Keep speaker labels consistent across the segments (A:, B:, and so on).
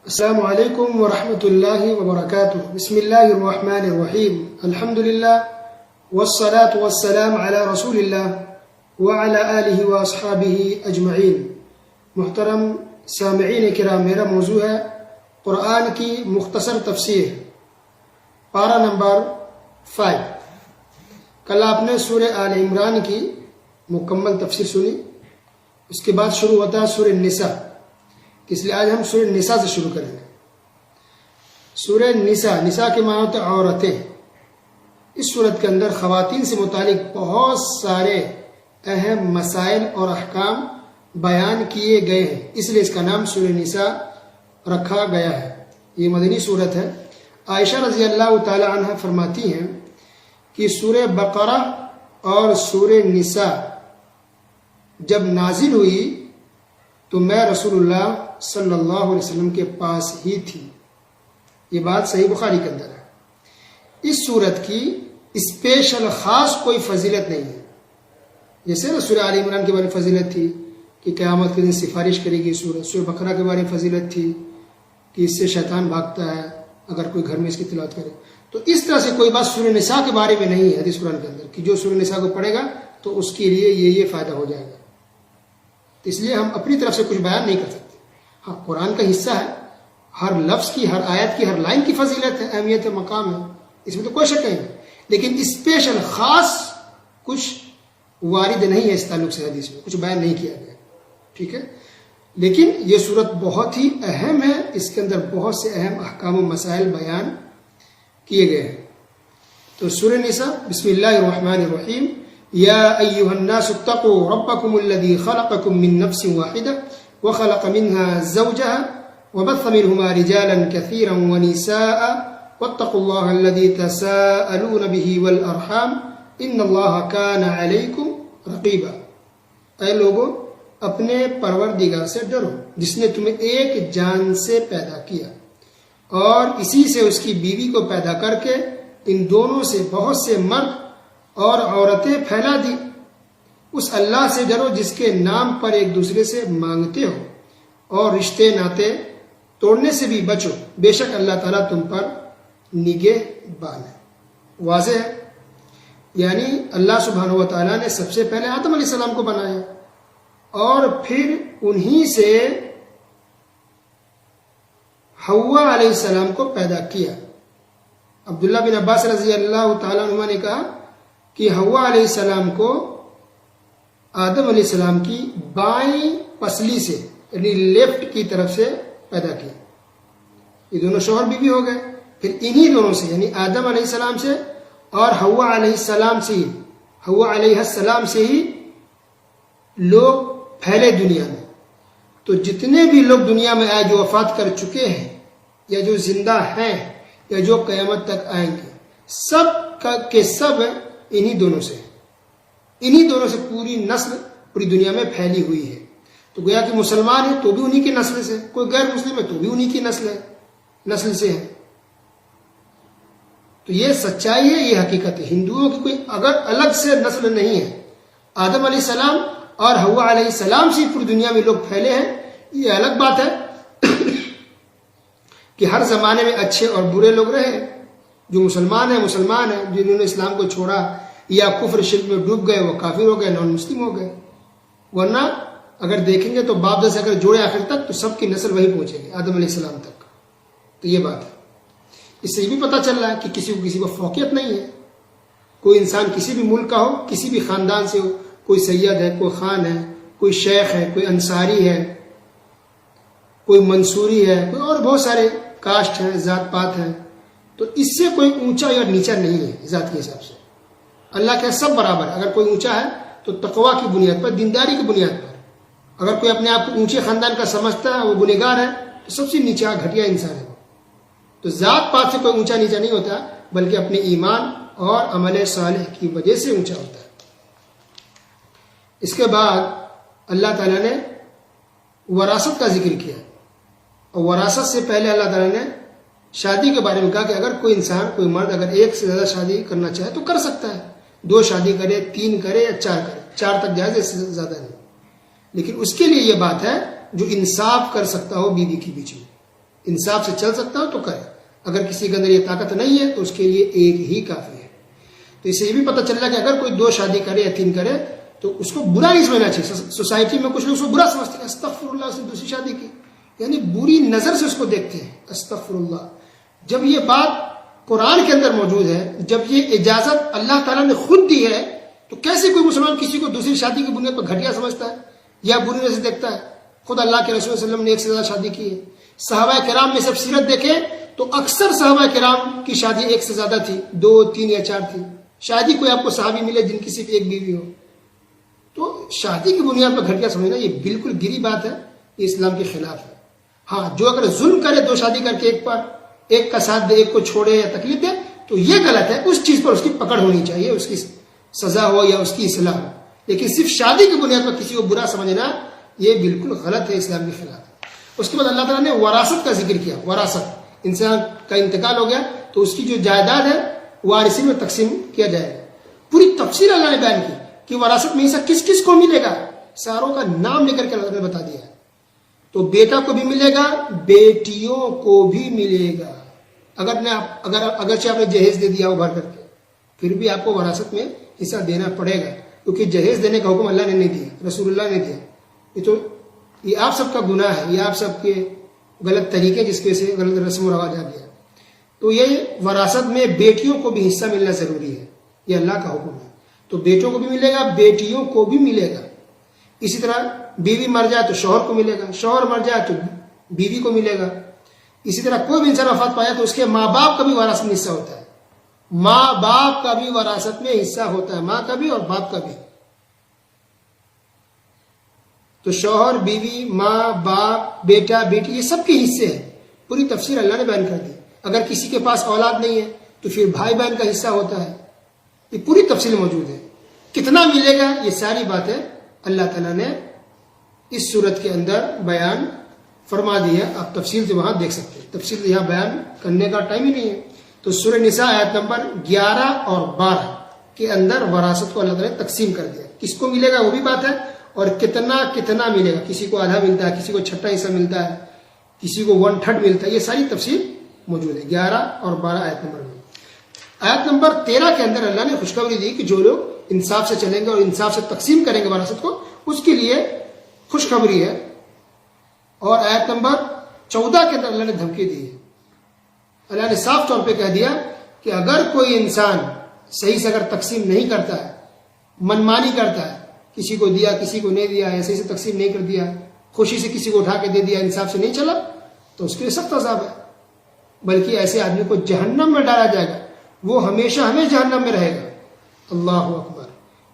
A: السلام علیکم ورحمۃ اللہ وبرکاتہ. بسم اللہ الرحمن الرحیم. الحمد للہ والصلاة والسلام علی رسول اللہ وعلی آلہ واصحابہ اجمعین. محترم سامعین کرام، میرا موضوع ہے قرآن کی مختصر تفسیر، پارہ نمبر 5. کل آپ نے سورہ آل عمران کی مکمل تفسیر سنی، اس کے بعد شروع ہوتا ہے سورہ نساء، اس لیے آج ہم سورہ نساء سے شروع کریں گے. سورہ نساء کے معنی ہوتے ہیں عورتیں. اس صورت کے اندر خواتین سے متعلق بہت سارے اہم مسائل اور احکام بیان کیے گئے ہیں، اس لیے اس کا نام سورہ نساء رکھا گیا ہے. یہ مدنی صورت ہے. عائشہ رضی اللہ تعالی عنہ فرماتی ہیں کہ سورہ بقرہ اور سورہ نساء جب نازل ہوئی تو میں رسول اللہ صلی اللہ علیہ وسلم کے پاس ہی تھی. یہ بات صحیح بخاری کے اندر ہے. اس صورت کی اسپیشل خاص کوئی فضیلت نہیں ہے. جیسے سورہ آل عمران کے بارے میں فضیلت تھی کہ قیامت کے دن سفارش کرے گی سورت، سورہ بقرہ کے بارے میں فضیلت تھی کہ اس سے شیطان بھاگتا ہے اگر کوئی گھر میں اس کی تلاوت کرے. تو اس طرح سے کوئی بات سورہ نساء کے بارے میں نہیں ہے حدیث قرآن کے اندر کہ جو سورہ نساء کو پڑھے گا تو اس کے لیے یہ فائدہ ہو جائے گا. اس لیے ہم اپنی طرف سے کچھ بیان نہیں کر سکتے. ہاں، قرآن کا حصہ ہے، ہر لفظ کی، ہر آیت کی، ہر لائن کی فضیلت ہے، اہمیت ہے، مقام ہے، اس میں تو کوئی شک نہیں. لیکن اسپیشل خاص کچھ وارد نہیں ہے اس تعلق سے، حدیث میں کچھ بیان نہیں کیا گیا. ٹھیک ہے، لیکن یہ صورت بہت ہی اہم ہے، اس کے اندر بہت سے اہم احکام و مسائل بیان کیے گئے ہیں. تو سورہ نساء، بسم اللہ الرحمن الرحیم. یا ایھا الناس اتقوا ربکم الذی خلقکم من نفس واحدہ وخلق منها زوجها وبث منهما رجالا كثيرا ونساء واتقوا الله الذي تساءلون به والارحام ان الله كان عليكم رقيبا. اے لوگو، اپنے پروردگار سے ڈرو جس نے تمہیں ایک جان سے پیدا کیا اور اسی سے اس کی بیوی کو پیدا کر کے ان دونوں سے بہت سے مرد اور عورتیں پھیلا دی. اس اللہ سے ڈرو جس کے نام پر ایک دوسرے سے مانگتے ہو اور رشتے ناتے توڑنے سے بھی بچو، بے شک اللہ تعالیٰ تم پر نگہبان ہے. واضح ہے، یعنی اللہ سبحانہ و تعالیٰ نے سب سے پہلے آدم علیہ السلام کو بنایا اور پھر انہی سے حوا علیہ السلام کو پیدا کیا. عبداللہ بن عباس رضی اللہ تعالیٰ عنہ نے کہا کہ حوا علیہ السلام کو آدم علیہ السلام کی بائیں پسلی سے یعنی لیفٹ کی طرف سے پیدا کیا. یہ دونوں شوہر بیوی ہو گئے. پھر انہی دونوں سے یعنی آدم علیہ السلام سے اور حوا علیہ السلام سے ہی لوگ پھیلے دنیا میں. تو جتنے بھی لوگ دنیا میں آئے جو وفات کر چکے ہیں یا جو زندہ ہیں یا جو قیامت تک آئیں گے، سب کے سب انہی دونوں سے پوری نسل پوری دنیا میں پھیلی ہوئی ہے. تو گویا کہ مسلمان ہے تو بھی انہی کی نسل سے، کوئی غیر مسلم ہے تو بھی انہی کی نسل سے ہے. تو یہ سچائی ہے، یہ حقیقت ہے. ہندوؤں کی کوئی اگر الگ سے نسل نہیں ہے. آدم علیہ السلام اور حوا علیہ السلام سے پوری دنیا میں لوگ پھیلے ہیں. یہ الگ بات ہے کہ ہر زمانے میں اچھے اور برے لوگ رہے. جو مسلمان ہیں جنہوں نے اسلام کو چھوڑا یا کفر شرک میں ڈوب گئے وہ کافر ہو گئے، نان مسلم ہو گئے. ورنہ اگر دیکھیں گے تو باپ دادا سے اگر جوڑے آخر تک تو سب کی نسل وہی پہنچے گی، آدم علیہ السلام تک. تو یہ بات ہے. اس سے یہ بھی پتہ چل رہا ہے کہ کسی کو فوقیت نہیں ہے. کوئی انسان کسی بھی ملک کا ہو، کسی بھی خاندان سے ہو، کوئی سید ہے، کوئی خان ہے، کوئی شیخ ہے، کوئی انصاری ہے، کوئی منصوری ہے، کوئی اور بہت سارے کاسٹ ہیں، ذات پات ہیں. تو اس سے کوئی اونچا یا نیچا نہیں ہے ذات کے حساب سے. اللہ کے سب برابر ہے. اگر کوئی اونچا ہے تو تقوی کی بنیاد پر، دینداری کی بنیاد پر. اگر کوئی اپنے آپ کو اونچے خاندان کا سمجھتا ہے، وہ گنہگار ہے، تو سب سے نیچا گھٹیا انسان ہے. تو ذات پات سے کوئی اونچا نیچا نہیں ہوتا، بلکہ اپنے ایمان اور عمل صالح کی وجہ سے اونچا ہوتا ہے. اس کے بعد اللہ تعالیٰ نے وراثت کا ذکر کیا، اور وراثت سے پہلے اللہ تعالیٰ نے شادی کے بارے میں کہا کہ اگر کوئی انسان، کوئی مرد اگر ایک سے زیادہ شادی کرنا چاہے تو کر سکتا ہے. 2 شادی کرے، 3 کرے یا 4 کرے، 4 تک جائز، اس سے زیادہ نہیں. لیکن اس کے لیے یہ بات ہے جو انصاف کر سکتا ہو بیوی کے بیچ میں. انصاف سے چل سکتا ہو تو کرے، اگر کسی کے اندر یہ طاقت نہیں ہے تو اس کے لیے ایک ہی کافی ہے۔ تو اس سے یہ بھی پتہ چل رہا ہے کہ اگر کوئی 2 شادی کرے یا 3 کرے تو اس کو برا نہیں سمجھنا چاہیے۔ سوسائٹی میں کچھ لوگ اس کو برا سمجھتے ہیں، استغفر اللہ، اس نے دوسری شادی کی، یعنی بری نظر سے اس کو دیکھتے ہیں، استغفر اللہ۔ جب یہ بات قرآن کے اندر موجود ہے، جب یہ اجازت اللہ تعالیٰ نے خود دی ہے، تو کیسے کوئی مسلمان کسی کو دوسری شادی کی بنیاد پر گھٹیا سمجھتا ہے یا بری نظر سے دیکھتا ہے؟ خود اللہ کے رسول صلی اللہ علیہ وسلم نے 1 سے زیادہ شادی کی ہے۔ صحابہ کرام میں سب سیرت دیکھیں تو اکثر صحابہ کرام کی شادی 1 سے زیادہ تھی، 2، 3 یا 4 تھی۔ شادی کوئی آپ کو صحابی ملے جن کی صرف 1 بیوی ہو، تو شادی کی بنیاد پر گھٹیا سمجھنا یہ بالکل گری بات ہے، یہ اسلام کے خلاف ہے۔ ہاں، جو اگر ظلم کرے 2 شادی کر کے ایک کا ساتھ دے، ایک کو چھوڑے یا تکلیف دے تو یہ غلط ہے، اس چیز پر اس کی پکڑ ہونی چاہیے، اس کی سزا ہو یا اس کی اصلاح ہو۔ لیکن صرف شادی کی بنیاد پر کسی کو برا سمجھنا یہ بالکل غلط ہے، اسلام کے خلاف ہے۔ اس کے بعد اللہ تعالیٰ نے وراثت کا ذکر کیا۔ وراثت، انسان کا انتقال ہو گیا تو اس کی جو جائیداد ہے وارثین میں تقسیم کیا جائے گا۔ پوری تفصیل اللہ نے بیان کی کہ وراثت میں حصہ کس کس کو ملے گا، ساروں کا نام لے کر کے اللہ نے بتا دیا۔ تو بیٹا کو بھی ملے گا، بیٹیوں کو بھی ملے گا۔ اگرچہ آپ نے جہیز دے دیا ہو بھر کر کے، پھر بھی آپ کو وراثت میں حصہ دینا پڑے گا، کیونکہ جہیز دینے کا حکم اللہ نے نہیں دیا، رسول اللہ نے دیا۔ یہ آپ سب کا گناہ ہے، یہ آپ سب کے غلط طریقے جس کی وجہ سے غلط رسم و رواج آ گیا۔ تو یہ وراثت میں بیٹیوں کو بھی حصہ ملنا ضروری ہے، یہ اللہ کا حکم ہے۔ تو بیٹوں کو بھی ملے گا، بیٹیوں کو بھی ملے گا۔ اسی طرح بیوی مر جائے تو شوہر کو ملے گا، شوہر مر جائے تو بیوی کو ملے گا۔ اسی طرح کوئی بھی انسان وفات پایا تو اس کے ماں باپ کا بھی وراثت میں حصہ ہوتا ہے، ماں باپ کا بھی وراثت میں حصہ ہوتا ہے، ماں کا بھی اور باپ کا بھی۔ تو شوہر، بیوی، ماں، باپ، بیٹا، بیٹی، یہ سب کے حصے ہیں، پوری تفصیل اللہ نے بیان کر دی۔ اگر کسی کے پاس اولاد نہیں ہے تو پھر بھائی بہن کا حصہ ہوتا ہے، یہ پوری تفصیل موجود ہے۔ کتنا ملے گا یہ ساری باتیں اللہ تعالیٰ نے اس صورت کے اندر بیان فرما دی ہے، آپ تفصیل سے وہاں دیکھ سکتے ہیں، تفصیل سے یہاں بیان کرنے کا ٹائم ہی نہیں ہے۔ تو سورہ نساء آیت نمبر 11 اور 12 کے اندر وراثت کو اللہ تعالیٰ نے تقسیم کر دیا، کس کو ملے گا وہ بھی بات ہے، اور کتنا ملے گا، کسی کو آدھا ملتا ہے، کسی کو چھٹا حصہ ملتا ہے، کسی کو 1/3 ملتا ہے، یہ ساری تفصیل موجود ہے 11 اور 12 آیت نمبر میں۔ آیت نمبر 13 کے اندر اللہ نے خوشخبری دی کہ جو لوگ انصاف سے چلیں گے اور انصاف سے تقسیم کریں گے وراثت کو، اس کے لیے خوشخبری ہے۔ اور آیت نمبر 14 کے اندر اللہ نے دھمکی دی ہے، اللہ نے صاف طور پہ کہہ دیا کہ اگر کوئی انسان صحیح سے اگر تقسیم نہیں کرتا ہے، منمانی کرتا ہے، کسی کو دیا کسی کو نہیں دیا، یا صحیح سے تقسیم نہیں کر دیا، خوشی سے کسی کو اٹھا کے دے دیا، انصاف سے نہیں چلا، تو اس کے لیے سخت عذاب ہے، بلکہ ایسے آدمی کو جہنم میں ڈالا جائے گا، وہ ہمیشہ جہنم میں رہے گا۔ اللہ اکبر،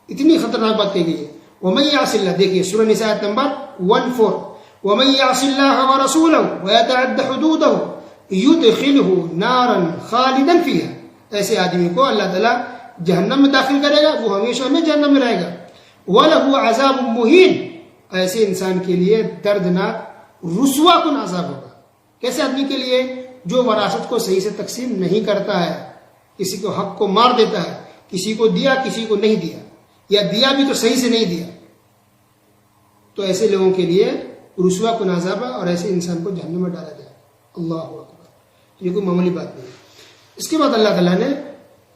A: اتنی خطرناک بات کہی گئی ہے۔ وَمَن يَعْصِ اللَّهَ، دیکھیے سورہ نساء آیت نمبر 14، وَمَن يَعْصِ اللَّهَ وَرَسُولَهُ وَيَتَعَدَّ حُدُودَهُ يُدْخِلْهُ نَارًا خَالِدًا فِيهَا، ایسے آدمی کو اللہ تعالیٰ جہنم میں داخل کرے گا، وہ ہمیشہ جہنم میں رہے گا۔ وَلَهُ عَذَابٌ مُهِينٌ، ایسے انسان کے لیے دردناک رسوا کن عذاب ہوگا۔ کیسے آدمی کے لیے؟ جو وراثت کو صحیح سے تقسیم نہیں کرتا ہے، کسی کو حق کو مار دیتا ہے، کسی کو دیا کسی کو نہیں دیا، یا دیا بھی تو صحیح سے نہیں دیا، تو ایسے لوگوں کے لیے رسوا کن عذاب ہے، اور ایسے انسان کو جہنم میں ڈالا جائے۔ اللہ اکبر، یہ کوئی معمولی بات نہیں۔ اس کے بعد اللہ تعالیٰ نے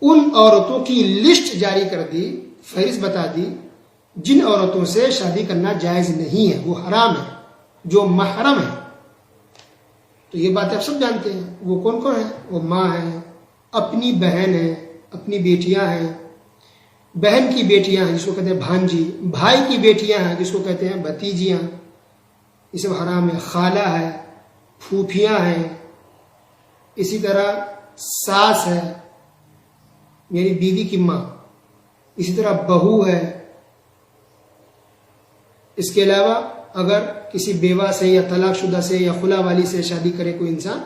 A: ان عورتوں کی لسٹ جاری کر دی، فہرست بتا دی جن عورتوں سے شادی کرنا جائز نہیں ہے، وہ حرام ہے، جو محرم ہے۔ تو یہ بات آپ سب جانتے ہیں، وہ کون کون ہیں؟ وہ ماں ہیں، اپنی بہن ہیں، اپنی بیٹیاں ہیں، بہن کی بیٹیاں ہیں جس کو کہتے ہیں بھانجی، بھائی کی بیٹیاں ہیں جس کو کہتے ہیں بھتیجیاں، یہ سب حرام ہے۔ خالہ ہے، پھوپھیاں ہیں، اسی طرح ساس ہے، میری بیوی کی ماں، اسی طرح بہو ہے۔ اس کے علاوہ اگر کسی بیوہ سے یا طلاق شدہ سے یا خلا والی سے شادی کرے کوئی انسان،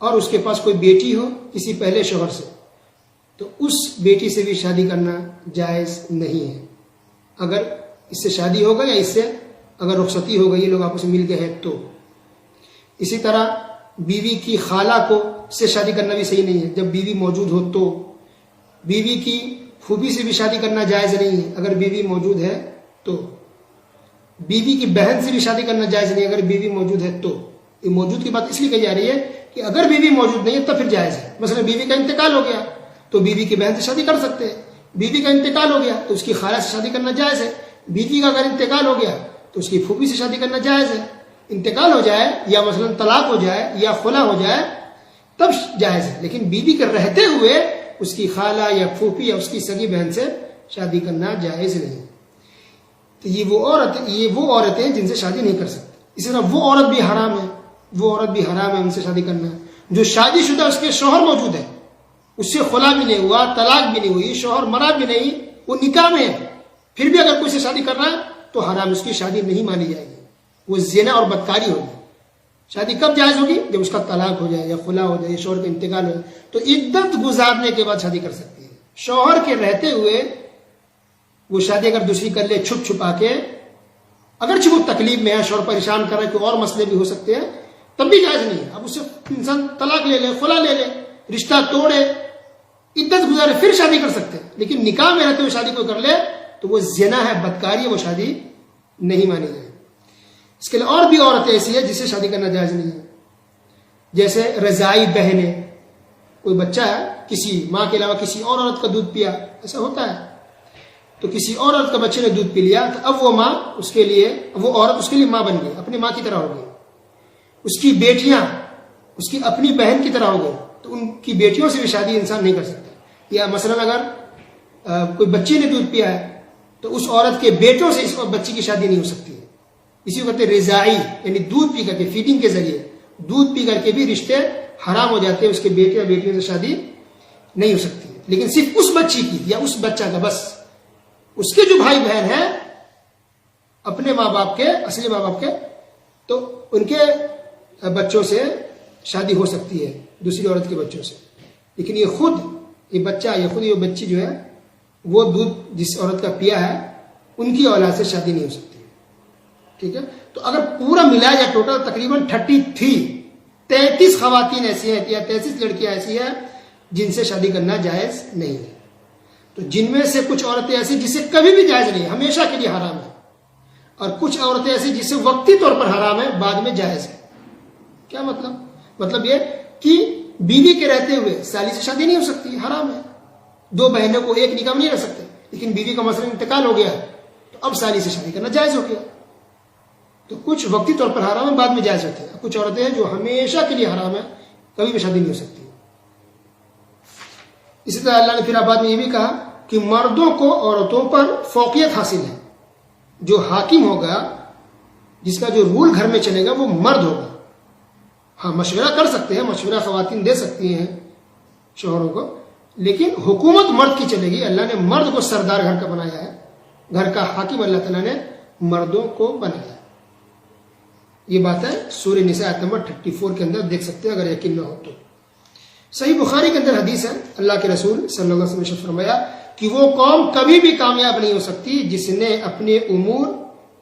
A: اور اس کے پاس کوئی بیٹی ہو کسی پہلے شوہر سے، تو اس بیٹی سے بھی شادی کرنا جائز نہیں ہے۔ اگر اس سے شادی ہوگا یا اس سے اگر رخصتی ہو گئی، یہ لوگ آپس میں مل گئے ہیں تو۔ اسی طرح بیوی کی خالہ کو سے شادی کرنا بھی صحیح نہیں ہے جب بیوی موجود ہو تو۔ بیوی کی پھوپھی سے بھی شادی کرنا جائز نہیں ہے اگر بیوی موجود ہے تو۔ بیوی کی بہن سے بھی شادی کرنا جائز نہیں اگر بیوی موجود ہے تو۔ یہ موجود کی بات اس لیے کہی جا رہی ہے کہ اگر بیوی موجود نہیں ہے تب پھر جائز ہے. مثلا بیوی کا انتقال ہو گیا تو بیوی کی بہن سے شادی کر سکتے ہیں. بیوی کا انتقال ہو گیا تو اس کی خالہ سے شادی کرنا جائز ہے. بیوی کا اگر انتقال ہو گیا تو اس کی پھوپھی سے شادی کرنا جائز ہے. انتقال ہو جائے یا مثلا طلاق ہو جائے یا خلا ہو جائے تب جائز ہے. لیکن بیوی کے رہتے ہوئے اس کی خالہ یا پھوپھی یا اس کی سگی بہن سے شادی کرنا جائز نہیں. تو یہ وہ عورتیں جن سے شادی نہیں کر سکتی. اسی طرح وہ عورت بھی حرام ہے ان سے شادی کرنا جو شادی شدہ اس کے شوہر موجود ہے, اس سے خلا بھی نہیں ہوا, طلاق بھی نہیں ہوئی, شوہر مرا بھی نہیں, وہ نکاح میں ہے, پھر بھی اگر کوئی سے شادی کر رہا ہے تو حرام, اس کی شادی نہیں مانی جائے گی, وہ زنا اور بدکاری ہوگی. شادی کب جائز ہوگی؟ جب اس کا طلاق ہو جائے یا خلا ہو جائے یا شوہر کا انتقال ہو جائے, تو عدت گزارنے کے بعد شادی کر سکتی ہے. شوہر کے رہتے ہوئے وہ شادی اگر دوسری کر لے چھپ چھپا کے, اگرچہ وہ تکلیف میں ہے, شوہر پریشان کر رہا ہے, کوئی اور مسئلے بھی ہو سکتے ہیں, تب بھی جائز نہیں ہے. اب اس سے انسان طلاق لے لے, خلا لے لے, رشتہ توڑے, عدت گزارے, پھر شادی کر سکتے ہیں. لیکن نکاح میں رہتے ہوئے شادی کوئی کر لے تو وہ زنا ہے, بدکاری ہے, وہ شادی نہیں مانی جائے. اس کے لیے اور بھی عورتیں ایسی ہے جسے شادی کرنا جائز نہیں ہے, جیسے رضائی بہنیں. کوئی بچہ ہے, کسی ماں کے علاوہ کسی اور عورت کا دودھ پیا, ایسا ہوتا ہے, تو کسی اور عورت کا بچے نے دودھ پی لیا تو اب وہ عورت اس کے لیے ماں بن گئی, اپنی ماں کی طرح ہو گئی. اس کی بیٹیاں اس کی اپنی بہن کی طرح ہو گئی, تو ان کی بیٹیوں سے بھی شادی انسان نہیں کر سکتا. یا مثلا اگر کوئی بچی نے دودھ پیا ہے تو اس عورت کے بیٹوں سے اس بچی کی شادی نہیں ہو سکتی ہے. اسی کو کہتے ہیں رضائی, یعنی دودھ پی کر کے, فیڈنگ کے ذریعے دودھ پی کر کے بھی رشتے حرام ہو جاتے ہیں, اس کے بیٹے یا بیٹیوں سے شادی نہیں ہو سکتی ہے. لیکن صرف اس بچی کی یا اس بچہ کا, بس اس کے جو بھائی بہن ہیں اپنے ماں باپ کے, اصلی ماں باپ کے, تو ان کے بچوں سے شادی ہو سکتی ہے, دوسری عورت کے بچوں سے. لیکن یہ بچی جو ہے وہ دودھ جس عورت کا پیا ہے ان کی اولاد سے شادی نہیں ہو سکتی. ٹھیک ہے, تو اگر پورا ملا جائے ٹوٹل تقریباً 33 خواتین ایسی ہیں یا 33 لڑکیاں ایسی ہیں جن سے شادی کرنا جائز نہیں ہے. تو جن میں سے کچھ عورتیں ایسی جسے کبھی بھی جائز نہیں ہے, ہمیشہ کے لیے حرام ہے, اور کچھ عورتیں ایسی جسے وقتی طور پر حرام ہے, بعد میں جائز ہے. کیا مطلب یہ کہ بیوی کے رہتے ہوئے سالی سے شادی نہیں ہو سکتی, حرام ہے. 2 بہنوں کو ایک نکاح میں نہیں رہ سکتے, لیکن بیوی کا مثلا انتقال ہو گیا تو اب سالی سے شادی کرنا جائز ہو گیا. تو کچھ وقتی طور پر حرام ہے, بعد میں جائز ہوتے ہیں. کچھ عورتیں ہیں جو ہمیشہ کے لیے حرام ہے, کبھی بھی شادی نہیں ہو سکتی. اسی طرح اللہ نے پھر بعد میں یہ بھی کہا کہ مردوں کو عورتوں پر فوقیت حاصل ہے. جو حاکم ہوگا, جس کا جو رول گھر میں چلے گا, وہ مرد ہوگا. ہاں مشورہ کر سکتے ہیں, مشورہ خواتین دے سکتی ہیں شوہروں کو, لیکن حکومت مرد کی چلے گی. اللہ نے مرد کو سردار گھر کا بنایا ہے, گھر کا حاکم اللہ تعالیٰ نے مردوں کو بنایا. یہ بات ہے سورہ نساء آیت نمبر 34 کے اندر دیکھ سکتے ہیں اگر یقین نہ ہو تو. صحیح بخاری کے اندر حدیث ہے, اللہ کے رسول صلی اللہ علیہ وسلم نے فرمایا کہ وہ قوم کبھی بھی کامیاب نہیں ہو سکتی جس نے اپنے امور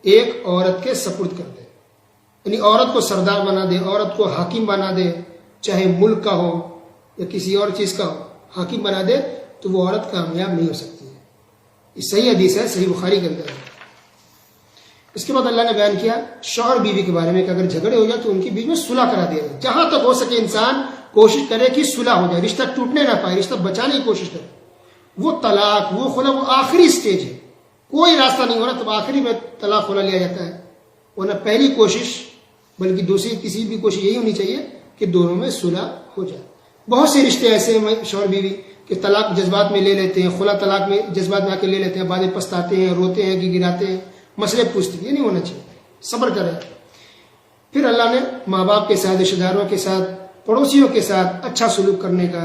A: ایک عورت کے سپرد کر دے. یعنی عورت کو سردار بنا دے, عورت کو حاکم بنا دے, چاہے ملک کا ہو یا کسی اور چیز کا ہو, حاکم بنا دے تو وہ عورت کامیاب نہیں ہو سکتی ہے. یہ صحیح حدیث ہے, صحیح بخاری کے اندر ہے. اس کے بعد اللہ نے بیان کیا شوہر بیوی کے بارے میں کہ اگر جھگڑے ہو جائے تو ان کے بیچ میں صلح کرا دیا جائے. جہاں تک ہو سکے انسان کوشش کرے کہ صلح ہو جائے, رشتہ ٹوٹنے نہ پائے, رشتہ بچانے کی کوشش کرے. وہ طلاق, وہ خلا, وہ آخری سٹیج ہے, کوئی راستہ نہیں ہو رہا تو آخری میں طلاق خلا لیا جاتا ہے. ورنہ پہلی کوشش بلکہ دوسری تیسری بھی کوشش یہی ہونی چاہیے کہ دونوں میں صلح ہو جائے. بہت سے رشتے ایسے ہیں شوہر بیوی کہ طلاق جذبات میں لے لیتے ہیں, خلا طلاق میں جذبات میں آ کے لے لیتے ہیں, بعد میں پچھتاتے ہیں, روتے ہیں, گڑاتے ہیں, مسئلے پوچھتے ہیں. یہ نہیں ہونا چاہیے, صبر کریں. پھر اللہ نے ماں باپ کے ساتھ, رشتہ داروں کے ساتھ, پڑوسیوں کے ساتھ اچھا سلوک کرنے کا,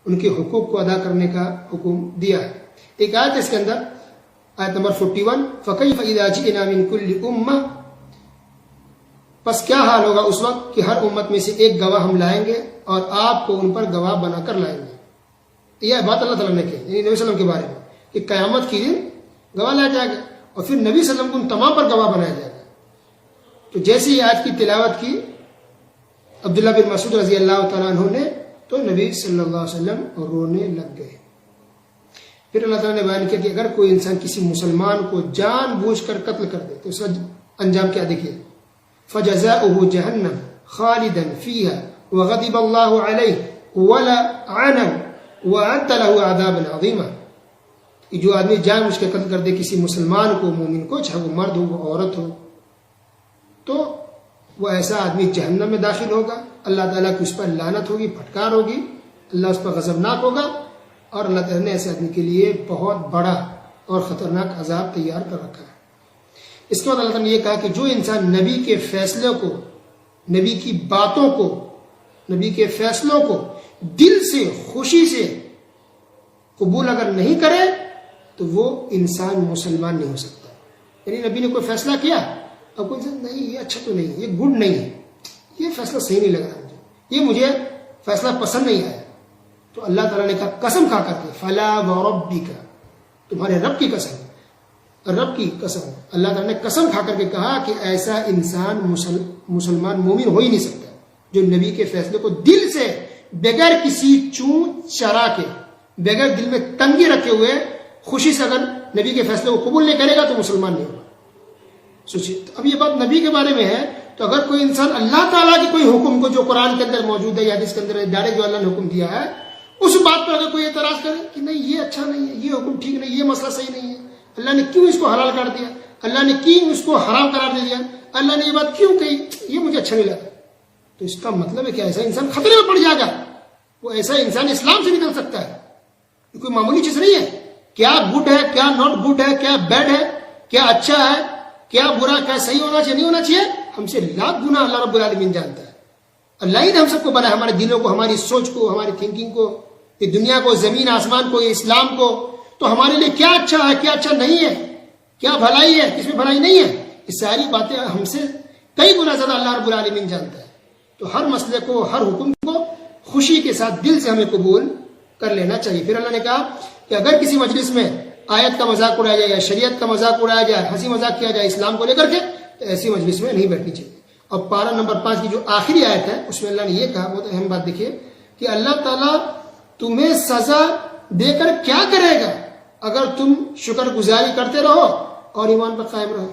A: ان کے حقوق کو ادا کرنے کا حکم دیا ہے. ایک آیت ہے اس کے اندر, آیت نمبر 41, فَكَيْفَ إِذَا جِئْنَا مِن كُلِّ أُمَّةٍ, پس کیا حال ہوگا اس وقت کہ ہر امت میں سے ایک گواہ ہم لائیں گے اور آپ کو ان پر گواہ بنا کر لائیں گے. یہ بات اللہ تعالیٰ نے کہی, یعنی نبی صلی اللہ علیہ وسلم کے بارے میں کہ قیامت کی دن گواہ لایا جائے گا اور پھر نبی صلی اللہ علیہ وسلم کو ان تمام پر گواہ بنایا جائے گا. تو جیسے یہ آیت کی تلاوت کی عبداللہ بن مسعود رضی اللہ تعالیٰ عنہ نے, تو نبی صلی اللہ علیہ وسلم رونے لگ گئے. پھر اللہ تعالیٰ نے بیان کیا کہ اگر کوئی انسان کسی مسلمان کو جان بوجھ کر قتل کر دے تو اس کا انجام کیا دیکھیے, فَجَزَاؤُهُ جَهَنَّمَ, خالدا فيها وغضب الله عليه ولعنه وأعد له عذابا عظيما. جو آدمی جان مجھ کے قتل کر دے کسی مسلمان کو، مومن کو، چاہے وہ مرد ہو وہ عورت ہو، تو وہ ایسا آدمی جہنم میں داخل ہوگا. اللہ تعالیٰ کی اس پر لعنت ہوگی، پھٹکار ہوگی، اللہ اس پر غضبناک ہوگا، اور اللہ تعالیٰ نے ایسے آدمی کے لیے بہت بڑا اور خطرناک عذاب تیار کر رکھا ہے. اس کے بعد اللہ تعالیٰ نے یہ کہا کہ جو انسان نبی کے فیصلوں کو، نبی کی باتوں کو، نبی کے فیصلوں کو دل سے، خوشی سے قبول اگر نہیں کرے تو وہ انسان مسلمان نہیں ہو سکتا. یعنی نبی نے کوئی فیصلہ کیا، اب کوئی انسان نہیں یہ اچھا تو نہیں ہے، یہ گڈ نہیں ہے، یہ فیصلہ صحیح نہیں لگ رہا مجھے، یہ مجھے فیصلہ پسند نہیں آیا، تو اللہ تعالیٰ نے کہا قسم کھا کر کے فلا وربک، تمہارے رب کی قسم، رب کی قسم، اللہ تعالیٰ نے قسم کھا کر کے کہا کہ ایسا انسان مسلمان مومن ہو ہی نہیں سکتا جو نبی کے فیصلے کو دل سے بغیر کسی چون چرا کے، بغیر دل میں تنگی رکھے ہوئے خوشی سے اگر نبی کے فیصلے کو قبول نہیں کرے گا تو مسلمان نہیں ہوگا. سوچیے، اب یہ بات نبی کے بارے میں ہے، تو اگر کوئی انسان اللہ تعالیٰ کی کوئی حکم کو جو قرآن کے اندر موجود ہے یا حدیث کے اندر ڈائریکٹ جو اللہ نے حکم دیا ہے، اس بات پر اگر کوئی اعتراض کرے کہ نہیں یہ اچھا نہیں ہے، یہ حکم ٹھیک نہیں، یہ مسئلہ صحیح نہیں ہے، اللہ نے کیوں اس کو حلال کر دیا، اللہ نے کیوں اس کو حرام قرار دے دیا، اللہ نے یہ بات کیوں کہی، یہ مجھے اچھا نہیں لگا، تو اس کا مطلب ہے کہ ایسا انسان خطرے میں پڑ جائے گا. وہ ایسا انسان اسلام سے نکل سکتا ہے. یہ کوئی معمولی چیز نہیں ہے. کیا گڈ ہے، کیا ناٹ گڈ ہے، کیا بیڈ ہے، کیا اچھا ہے، کیا برا، کیا صحیح ہونا چاہیے نہیں ہونا چاہیے، ہم سے لاکھ گنا اللہ رب العالمین جانتا ہے. اللہ ہی نے ہم سب کو بنایا، ہمارے دلوں کو، ہماری سوچ کو، ہماری تھنکنگ کو، یہ دنیا کو، زمین آسمان کو، یہ اسلام کو، تو ہمارے لیے کیا اچھا ہے، کیا اچھا نہیں ہے، کیا بھلائی ہے، کس میں بھلائی نہیں ہے، یہ ساری باتیں ہم سے کئی گنا زیادہ اللہ رب العالمین جانتا ہے. تو ہر مسئلے کو، ہر حکم کو خوشی کے ساتھ دل سے ہمیں قبول کر لینا چاہیے. پھر اللہ نے کہا کہ اگر کسی مجلس میں آیت کا مذاق اڑایا جائے یا شریعت کا مذاق اڑایا جائے، ہنسی مذاق کیا جائے اسلام کو لے کر کے، تو ایسی مجلس میں نہیں بیٹھنی چاہیے. اور پارہ نمبر 5 کی جو آخری آیت ہے اس میں اللہ نے یہ کہا، بہت اہم بات دیکھیے، کہ اللہ تعالیٰ تمہیں سزا دے کر کیا کرے گا اگر تم شکر گزاری کرتے رہو اور ایمان پر قائم رہو.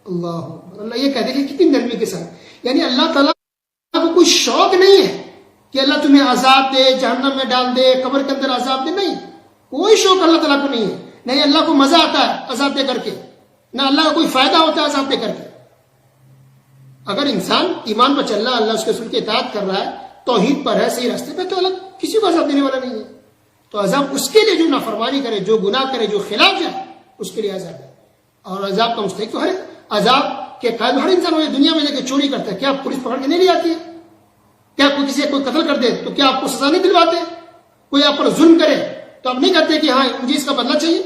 A: اللہ یہ کہتے کہ کتنی نرمی کے ساتھ، یعنی اللہ تعالیٰ کو کوئی شوق نہیں ہے کہ اللہ تمہیں عذاب دے، جہنم میں ڈال دے، قبر کے اندر عذاب دے، نہیں، کوئی شوق اللہ تعالیٰ کو نہیں ہے. نہیں اللہ کو مزہ آتا ہے عذاب دے کر کے، نہ اللہ کو کوئی فائدہ ہوتا ہے عذاب دے کر کے. اگر انسان ایمان پر چل رہا ہے، اللہ اس کے رسول کی اطاعت کر رہا ہے، توحید پر ہے، صحیح راستے پہ، تو اللہ کسی کو عذاب دینے والا نہیں ہے. تو عذاب اس کے لیے جو نافرمانی کرے، جو گناہ کرے، جو خلاف جائے، اس کے لیے عذاب ہے. اور عذاب کا مستحق تو ہر عذاب کے قائل ہر انسان ہو. دنیا میں جا کے چوری کرتا ہے، کیا پولیس پکڑ کے نہیں لے جاتی ہے؟ کیا کوئی کسی کوئی قتل کر دے تو کیا آپ کو سزا نہیں دلواتے؟ کوئی آپ پر ظلم کرے تو آپ نہیں کہتے کہ ہاں مجھے اس کا بدلہ چاہیے؟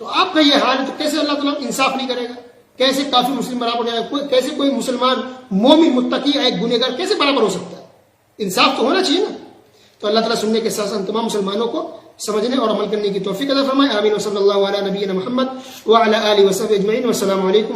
A: تو آپ کا یہ حال ہے، تو کیسے اللہ تعالیٰ انصاف نہیں کرے گا؟ کیسے کافی مسلم برابر ہو جائے؟ کیسے کوئی مسلمان مومن متقی ایک گنہگار کیسے برابر ہو سکتا ہے؟ انصاف تو ہونا چاہیے نا. تو اللہ تعالیٰ سننے کے ساتھ ساتھ تمام مسلمانوں کو سمجھنے اور عمل کرنے کی توفیق عطا فرمائے. آمین. وصلی اللہ علی نبینا محمد وعلی آلہ وصحبہ اجمعین. والسلام علیکم.